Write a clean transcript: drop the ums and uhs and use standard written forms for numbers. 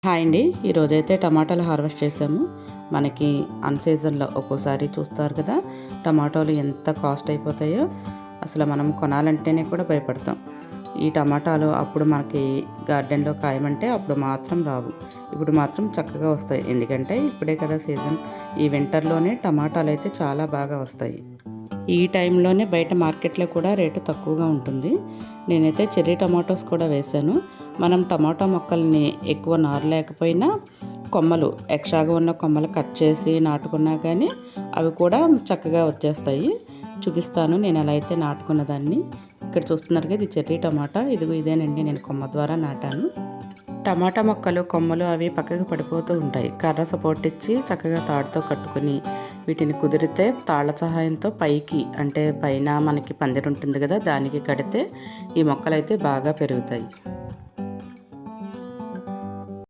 Hi అండి. ఈరోజైతే టమాటాలు హార్వెస్ట్ చేసాము. మనకి అన్ సీజన్లో ఒక్కోసారి చూస్తారు కదా, టమాటాలు ఎంత కాస్ట్ అయిపోతాయో అసలు మనం కొనాలంటేనే కూడా భయపడతాం. ఈ టమాటాలు అప్పుడు మనకి గార్డెన్లో కాయమంటే అప్పుడు మాత్రం రావు, ఇప్పుడు మాత్రం చక్కగా వస్తాయి. ఎందుకంటే ఇప్పుడే కదా సీజన్. ఈ వింటర్లోనే టమాటాలు అయితే చాలా బాగా వస్తాయి. ఈ టైంలోనే బయట మార్కెట్లో కూడా రేటు తక్కువగా ఉంటుంది. నేనైతే చెర్రీ టమాటోస్ కూడా వేశాను. మనం టమాటా మొక్కల్ని ఎక్కువ నారు లేకపోయినా కొమ్మలు ఎక్స్ట్రాగా ఉన్న కొమ్మలు కట్ చేసి నాటుకున్నా కానీ అవి కూడా చక్కగా వచ్చేస్తాయి. చూపిస్తాను నేను ఎలా అయితే నాటుకున్న దాన్ని. ఇక్కడ చూస్తున్నారు కదా, ఇది చెర్రీ టమాటా. ఇదేనండి, నేను కొమ్మ ద్వారా నాటాను. టమాటా మొక్కలు కొమ్మలు అవి పక్కకు పడిపోతూ ఉంటాయి. కర్ర సపోర్ట్ ఇచ్చి చక్కగా తాడుతో కట్టుకుని వీటిని కుదిరితే తాళ్ళ సహాయంతో పైకి, అంటే పైన మనకి పందిరి ఉంటుంది కదా, దానికి కడితే ఈ మొక్కలు అయితే బాగా పెరుగుతాయి.